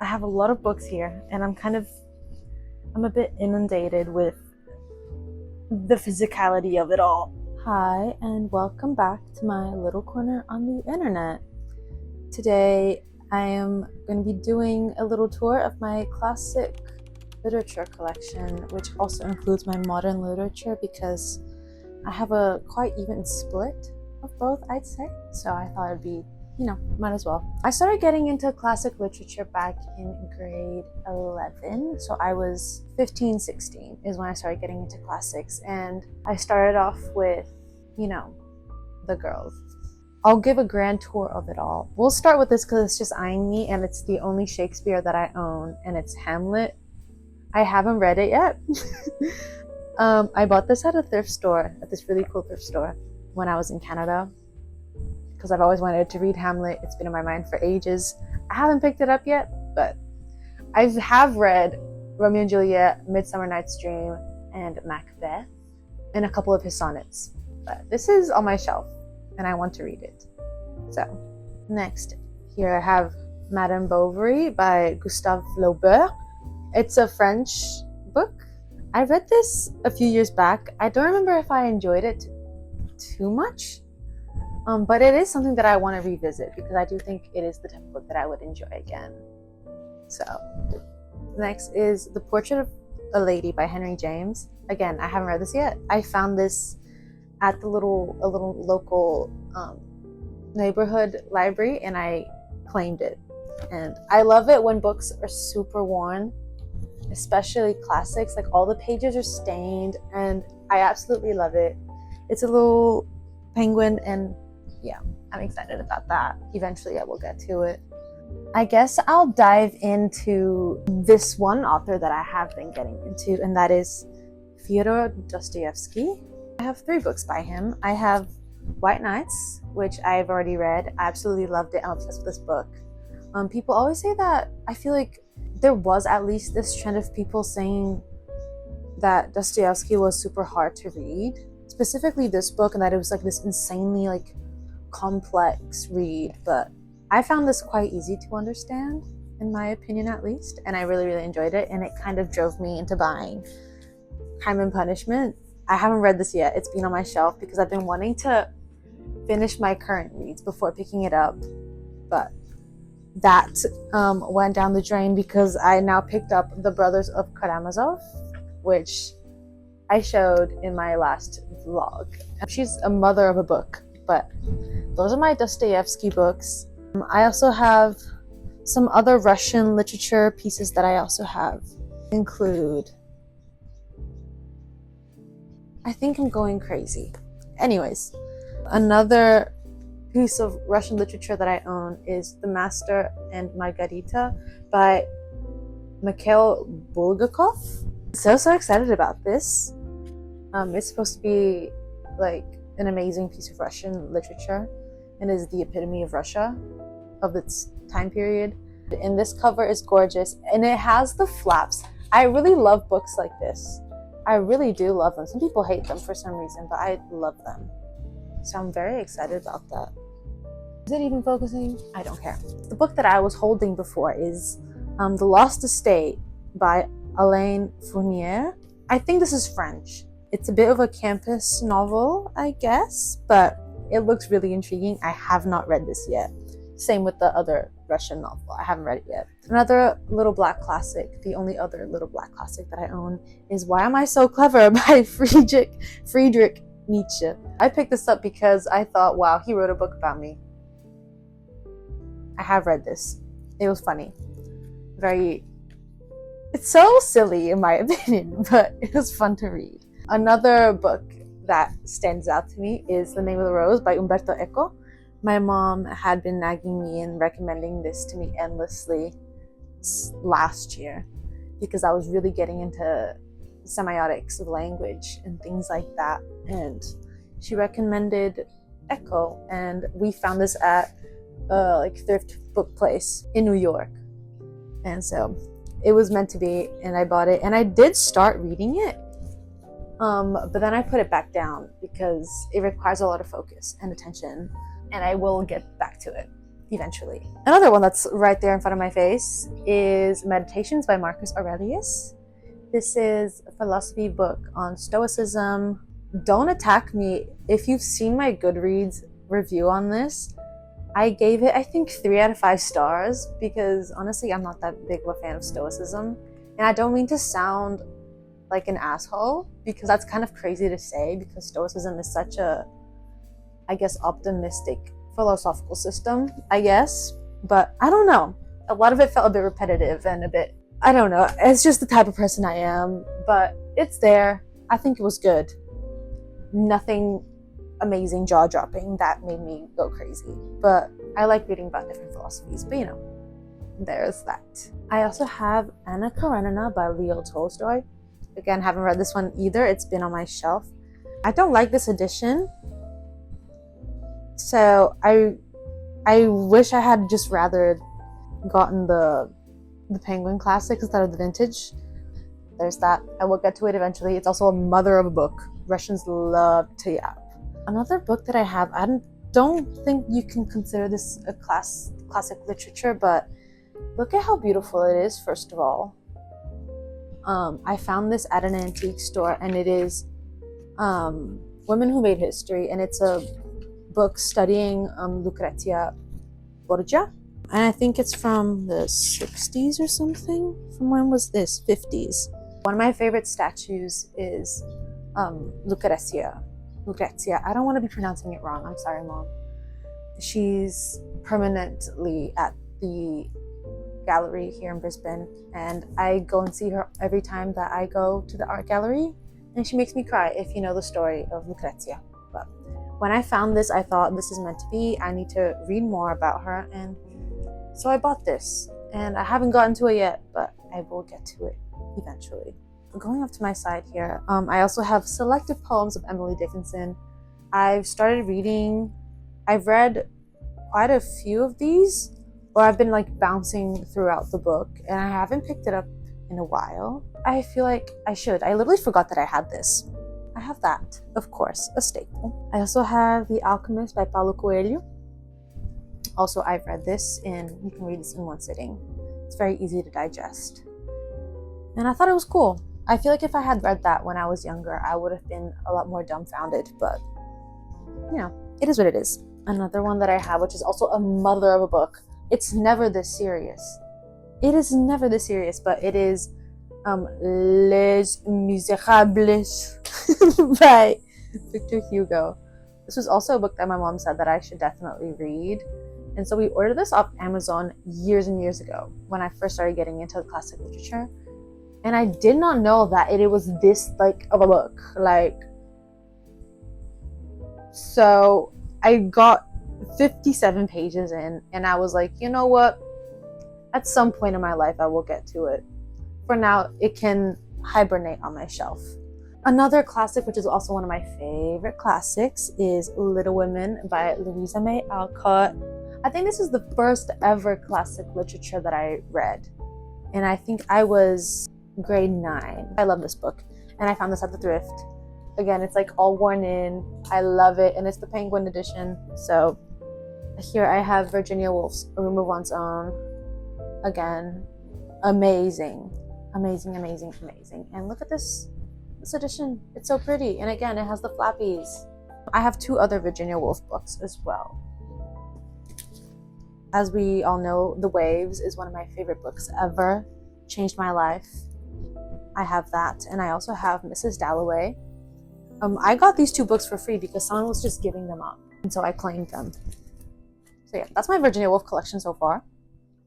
have a lot of books here, and I'm a bit inundated with the physicality of it all. Hi, and welcome back to my little corner on the internet. Today, I am going to be doing a little tour of my classic literature collection, which also includes my modern literature because I have a quite even split of both, I'd say. So I thought it'd be, might as well. I started getting into classic literature back in grade 11. So I was 15, 16 is when I started getting into classics. And I started off with, the girls. I'll give a grand tour of it all. We'll start with this because it's just eyeing me, and it's the only Shakespeare that I own, and it's Hamlet. I haven't read it yet. I bought this at a thrift store, at this really cool thrift store when I was in Canada, because I've always wanted to read Hamlet. It's been in my mind for ages. I haven't picked it up yet, but I have read Romeo and Juliet, Midsummer Night's Dream, and Macbeth, and a couple of his sonnets. But this is on my shelf, and I want to read it. So, next, here I have Madame Bovary by Gustave Flaubert. It's a French book. I read this a few years back. I don't remember if I enjoyed it too much, but it is something that I want to revisit because I do think it is the type of book that I would enjoy again. So, next is The Portrait of a Lady by Henry James. Again, I haven't read this yet. I found this at a little local neighborhood library, and I claimed it. And I love it when books are super worn, especially classics. Like, all the pages are stained, and I absolutely love it. It's a little penguin, and yeah, I'm excited about that. Eventually I will get to it. I guess I'll dive into this one author that I have been getting into, and that is Fyodor Dostoevsky. I have 3 books by him. I have White Nights, which I've already read. I absolutely loved it. I'm obsessed with this book. People always say that. I feel like there was at least this trend of people saying that Dostoevsky was super hard to read, specifically this book, and that it was like this insanely complex read. But I found this quite easy to understand, in my opinion at least, and I really, really enjoyed it, and it kind of drove me into buying Crime and Punishment. I haven't read this yet. It's been on my shelf because I've been wanting to finish my current reads before picking it up, but that went down the drain because I now picked up The Brothers of Karamazov, which I showed in my last vlog. She's a mother of a book, but those are my Dostoevsky books. I also have some other Russian literature pieces that I also have include. I think I'm going crazy. Anyways, another piece of Russian literature that I own is The Master and Margarita by Mikhail Bulgakov. So excited about this. It's supposed to be an amazing piece of Russian literature, and is the epitome of Russia of its time period. And this cover is gorgeous, and it has the flaps. I really love books like this. I really do love them. Some people hate them for some reason, but I love them. So I'm very excited about that. Is it even focusing? I don't care. The book that I was holding before is The Lost Estate by Alain Fournier. I think this is French. It's a bit of a campus novel, I guess, but it looks really intriguing. I have not read this yet. Same with the other Russian novel. I haven't read it yet. Another little black classic, the only other little black classic that I own, is Why Am I So Clever by Friedrich Nietzsche. I picked this up because I thought, wow, he wrote a book about me. I have read this. It was funny. It's so silly in my opinion, but it was fun to read. Another book that stands out to me is The Name of the Rose by Umberto Eco. My mom had been nagging me and recommending this to me endlessly last year because I was really getting into semiotics of language and things like that. And she recommended Eco, and we found this at thrift book place in New York. And so it was meant to be, and I bought it, and I did start reading it. But then I put it back down because it requires a lot of focus and attention, and I will get back to it. eventually. Another one that's right there in front of my face is Meditations by Marcus Aurelius. This is a philosophy book on Stoicism. Don't attack me. If you've seen my Goodreads review on this, I gave it, I think, 3 out of 5 stars because honestly, I'm not that big of a fan of Stoicism. And I don't mean to sound like an asshole because that's kind of crazy to say because Stoicism is such a, I guess, optimistic philosophical system, I guess. But I don't know. A lot of it felt a bit repetitive and a bit, I don't know. It's just the type of person I am, but it's there. I think it was good. Nothing amazing, jaw-dropping that made me go crazy. But I like reading about different philosophies, but you know, there's that. I also have Anna Karenina by Leo Tolstoy. Again, haven't read this one either. It's been on my shelf. I don't like this edition. So I wish I had just rather gotten the Penguin Classic instead of the vintage. There's that. I will get to it eventually. It's also a mother of a book. Russians love to yap. Another book that I have, I don't think you can consider this a classic literature, but look at how beautiful it is, first of all. I found this at an antique store, and it is Women Who Made History, and it's a book studying Lucrezia Borgia. And I think it's from the 60s or something. From when was this? 50s. One of my favorite statues is Lucrezia. I don't want to be pronouncing it wrong. I'm sorry, Mom. She's permanently at the gallery here in Brisbane, and I go and see her every time that I go to the art gallery, and she makes me cry if you know the story of Lucrezia. But when I found this, I thought this is meant to be. I need to read more about her, and so I bought this, and I haven't gotten to it yet, but I will get to it eventually. Going up to my side here, I also have selected poems of Emily Dickinson. I've read quite a few of these, or I've been like bouncing throughout the book, and I haven't picked it up in a while. I feel like I should. I literally forgot that I had this. I have that, of course, a staple. I also have The Alchemist by Paulo Coelho. Also, I've read this, and you can read this in one sitting. It's very easy to digest. And I thought it was cool. I feel like if I had read that when I was younger, I would have been a lot more dumbfounded, but you know, it is what it is. Another one that I have, which is also a mother of a book. It's never this serious. It is never this serious, but it is Les Miserables by Victor Hugo. This was also a book that my mom said that I should definitely read. And so we ordered this off Amazon years and years ago when I first started getting into classic literature. And I did not know that it was this like of a book. Like, so I got 57 pages in, and I was like, you know what? At some point in my life, I will get to it. For now, it can hibernate on my shelf. Another classic, which is also one of my favorite classics, is Little Women by Louisa May Alcott. I think this is the first ever classic literature that I read. And I think I was grade 9. I love this book. And I found this at the thrift. Again, it's like all worn in. I love it. And it's the Penguin edition. So here I have Virginia Woolf's A Room of One's Own. Again, amazing. Amazing, amazing, amazing. And look at this edition. It's so pretty. And again, it has the flappies. I have 2 other Virginia Woolf books as well. As we all know, The Waves is one of my favorite books ever. Changed my life. I have that. And I also have Mrs. Dalloway. I got these 2 books for free because someone was just giving them up. And so I claimed them. So yeah, that's my Virginia Woolf collection so far.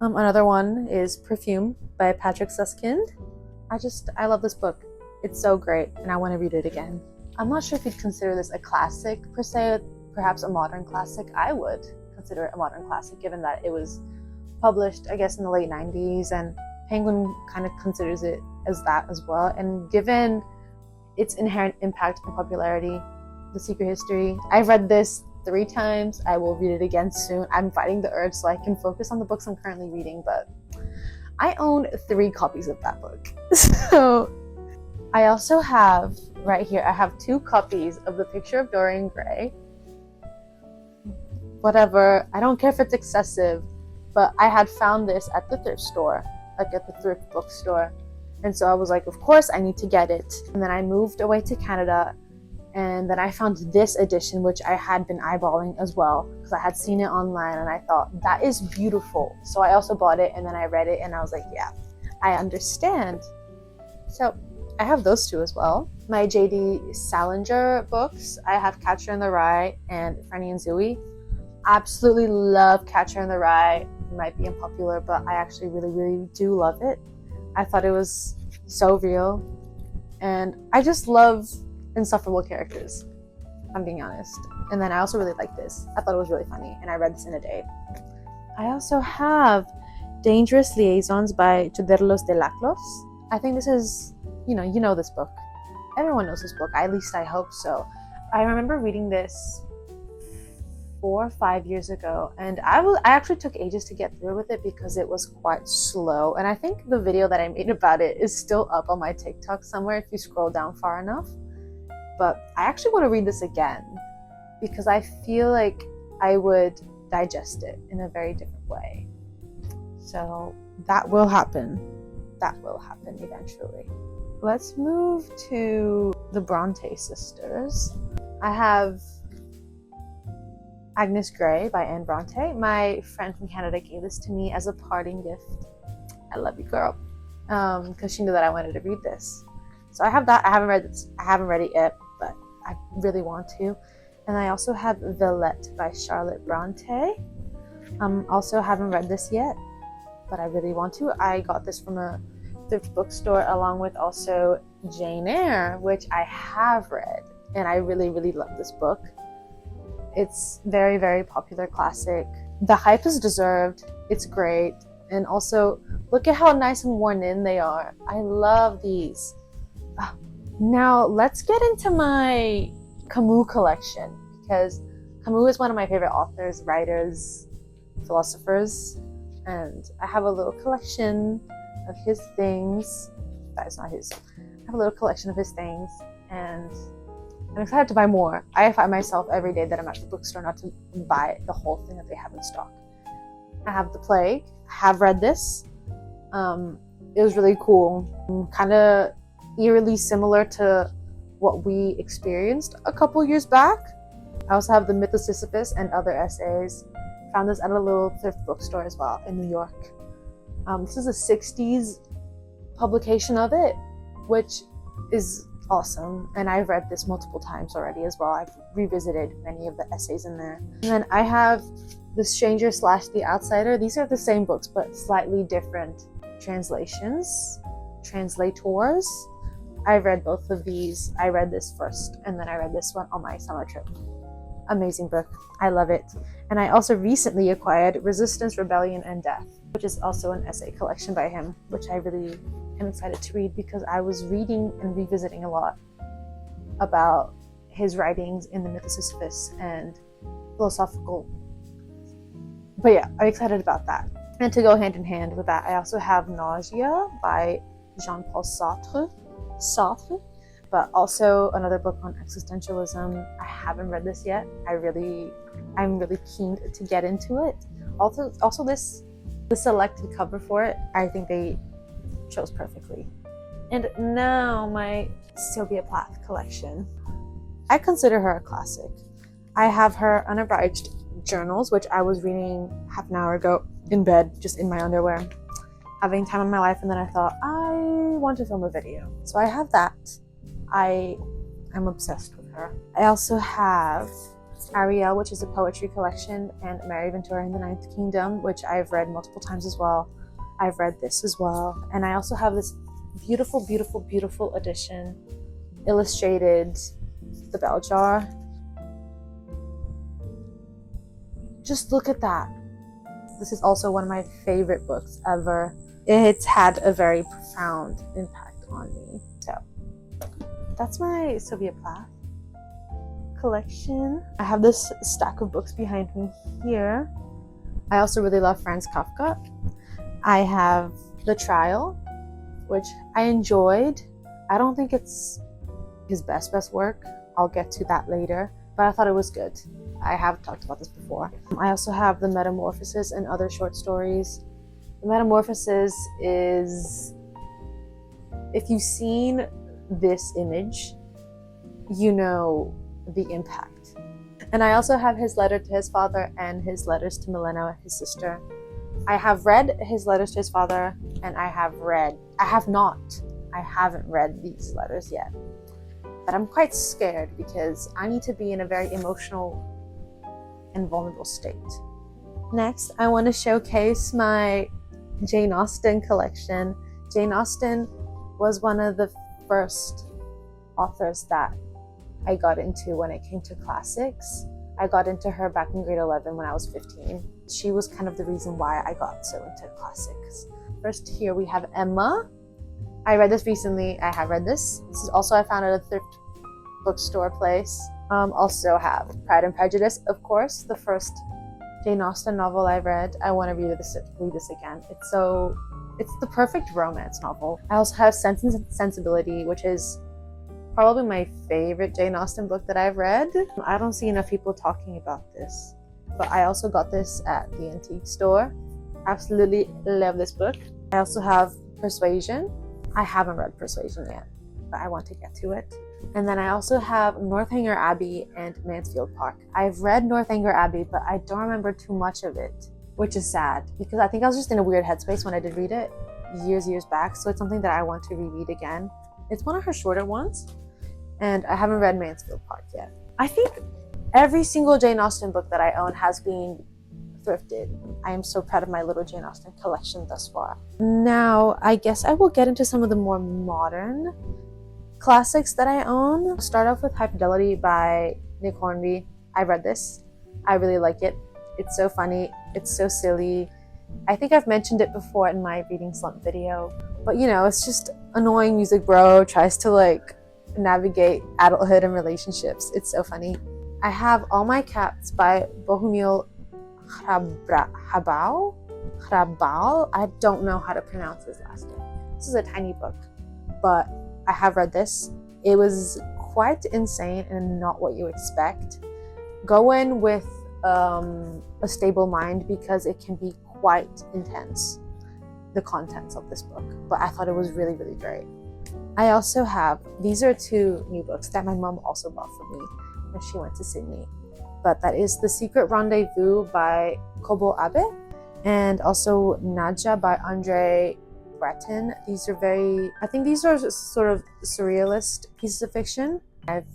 Another one is Perfume by Patrick Suskind. I love this book. It's so great, and I want to read it again. I'm not sure if you'd consider this a classic per se, perhaps a modern classic. I would consider it a modern classic, given that it was published, I guess, in the late 90s, and Penguin kind of considers it as that as well. And given its inherent impact and popularity, The Secret History, I've read this 3 times. I will read it again soon. I'm fighting the urge so I can focus on the books I'm currently reading, but I own 3 copies of that book. So I also have, right here, I have 2 copies of The Picture of Dorian Gray. whatever. I don't care if it's excessive, but I had found this at the thrift store, like at the thrift bookstore. And so I was like, of course I need to get it. And then I moved away to Canada, and then I found this edition, which I had been eyeballing as well because I had seen it online and I thought that is beautiful. So I also bought it, and then I read it and I was like, yeah, I understand. So I have those two as well. My J.D. Salinger books, I have Catcher in the Rye and Franny and Zooey. Absolutely love Catcher in the Rye. It might be unpopular, but I actually really, really do love it. I thought it was so real, and I just love insufferable characters, I'm being honest. And then I also really like this. I thought it was really funny, and I read this in a day. I also have Dangerous Liaisons by Choderlos de Laclos. I think this is, you know this book. Everyone knows this book, at least I hope so. I remember reading this 4 or 5 years ago, and I actually took ages to get through with it because it was quite slow. And I think the video that I made about it is still up on my TikTok somewhere if you scroll down far enough. But I actually want to read this again because I feel like I would digest it in a very different way. So that will happen. That will happen eventually. Let's move to the Bronte sisters. I have Agnes Grey by Anne Bronte. My friend from Canada gave this to me as a parting gift. I love you, girl. Because she knew that I wanted to read this. So I have that. I haven't read it yet, but I really want to. And I also have Villette by Charlotte Bronte. Also haven't read this yet, but I really want to. I got this from a thrift bookstore along with also Jane Eyre, which I have read, and I really, really love this book. It's very, very popular classic. The hype is deserved. It's great. And also, look at how nice and worn in they are. I love these. Now, let's get into my Camus collection, because Camus is one of my favorite authors, writers, philosophers, and I have a little collection of his things. That is not his. I have a little collection of his things, and I'm excited to buy more. I find myself every day that I'm at the bookstore not to buy the whole thing that they have in stock. I have The Plague. I have read this. It was really cool. Kind of eerily similar to what we experienced a couple years back. I also have The Myth of Sisyphus and Other Essays. Found this at a little thrift bookstore as well in New York. This is a 60s publication of it, which is awesome, and I've read this multiple times already as well. I've revisited many of the essays in there. And then I have The Stranger / The Outsider. These are the same books but slightly different translations, translators. I read both of these. I read this first, and then I read this one on my summer trip. Amazing book. I love it. And I also recently acquired Resistance, Rebellion, and Death, which is also an essay collection by him, which I really am excited to read because I was reading and revisiting a lot about his writings in The Myth of Sisyphus and philosophical. But yeah, I'm excited about that. And to go hand in hand with that, I also have Nausea by Jean-Paul Sartre, but also another book on existentialism. I haven't read this yet. I'm really keen to get into it. Also the selected cover for it, I think they chose perfectly. And now my Sylvia Plath collection. I consider her a classic. I have her unabridged journals, which I was reading half an hour ago in bed, just in my underwear, having time in my life, and then I thought, I want to film a video. So I have that. I am obsessed with her. I also have Ariel, which is a poetry collection, and Mary Ventura in the Ninth Kingdom, which I've read multiple times as well. I've read this as well. And I also have this beautiful, beautiful, beautiful edition, illustrated, The Bell Jar. Just look at that. This is also one of my favorite books ever. It's had a very profound impact on me. So that's my Sylvia Plath collection. I have this stack of books behind me here. I also really love Franz Kafka. I have The Trial, which I enjoyed. I don't think it's his best work. I'll get to that later. but I thought it was good. I have talked about this before. I also have The Metamorphosis and other short stories. The Metamorphosis is, if you've seen this image, you know the impact. And I also have his letter to his father and his letters to Milena, his sister. I have read his letters to his father, and I haven't read these letters yet. But I'm quite scared because I need to be in a very emotional and vulnerable state. Next, I want to showcase my Jane Austen collection. Jane Austen was one of the first authors that I got into when it came to classics. I got into her back in grade 11 when I was 15. She was kind of the reason why I got so into classics. First, here we have Emma. I read this recently. I have read this. This is also I found at a thrift bookstore place. Also have Pride and Prejudice, of course, the first Jane Austen novel I read. I want to read this again. It's the perfect romance novel. I also have Sense and Sensibility, which is probably my favorite Jane Austen book that I've read. I don't see enough people talking about this, but I also got this at the antique store. Absolutely love this book. I also have Persuasion. I haven't read Persuasion yet, but I want to get to it. And then I also have Northanger Abbey and Mansfield Park. I've read Northanger Abbey, but I don't remember too much of it, which is sad because I think I was just in a weird headspace when I did read it years back. So it's something that I want to reread again. It's one of her shorter ones, and I haven't read Mansfield Park yet. I think every single Jane Austen book that I own has been thrifted. I am so proud of my little Jane Austen collection thus far. Now, I guess I will get into some of the more modern classics that I own. I'll start off with High Fidelity by Nick Hornby. I read this. I really like it. It's so funny. It's so silly. I think I've mentioned it before in my reading slump video, but you know, it's just annoying music bro tries to like navigate adulthood and relationships. It's so funny. I have All My Cats by Bohumil Hrabal. I don't know how to pronounce his last name. This is a tiny book, but I have read this. It was quite insane and not what you expect. Go in with a stable mind because it can be quite intense, the contents of this book, but I thought it was really great. I also have, these are two new books that my mom also bought for me when she went to Sydney, but that is The Secret Rendezvous by Kobo Abe and also Nadja by Andre Breton. These are I think these are sort of surrealist pieces of fiction. I've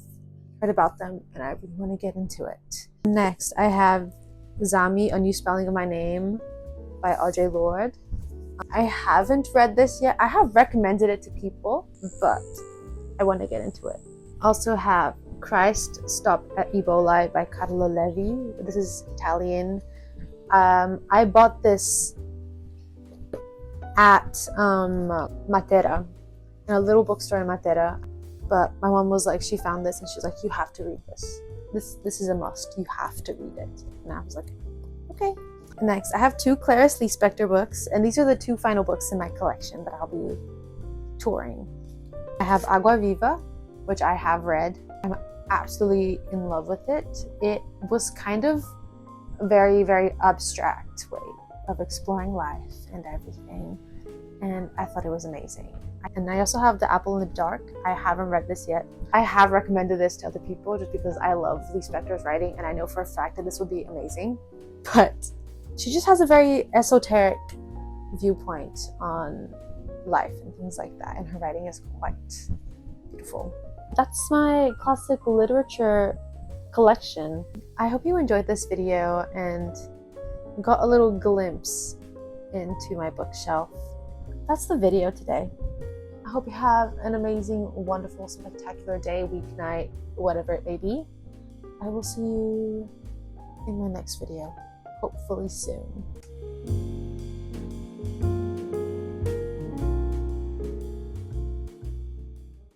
read about them and I really want to get into it. Next, I have Zami, A New Spelling of My Name by Audre Lorde. I haven't read this yet. I have recommended it to people, but I want to get into it. Also have Christ Stopped at Ebola by Carlo Levi. This is Italian. I bought this at Matera, in a little bookstore in Matera, but my mom was like, she found this and she was like, you have to read this. This is a must. You have to read it. And I was like, okay. Next, I have two Clarice Lispector books, and these are the two final books in my collection that I'll be touring. I have Agua Viva, which I have read. I'm absolutely in love with it. It was kind of a very abstract way of exploring life and everything, and I thought it was amazing. And I also have The Apple in the Dark. I haven't read this yet. I have recommended this to other people just because I love Lispector's writing and I know for a fact that this would be amazing, but she just has a very esoteric viewpoint on life and things like that, and her writing is quite beautiful. That's my classic literature collection. I hope you enjoyed this video and got a little glimpse into my bookshelf. That's the video today. I hope you have an amazing, wonderful, spectacular day, weeknight, whatever it may be. I will see you in my next video, hopefully soon.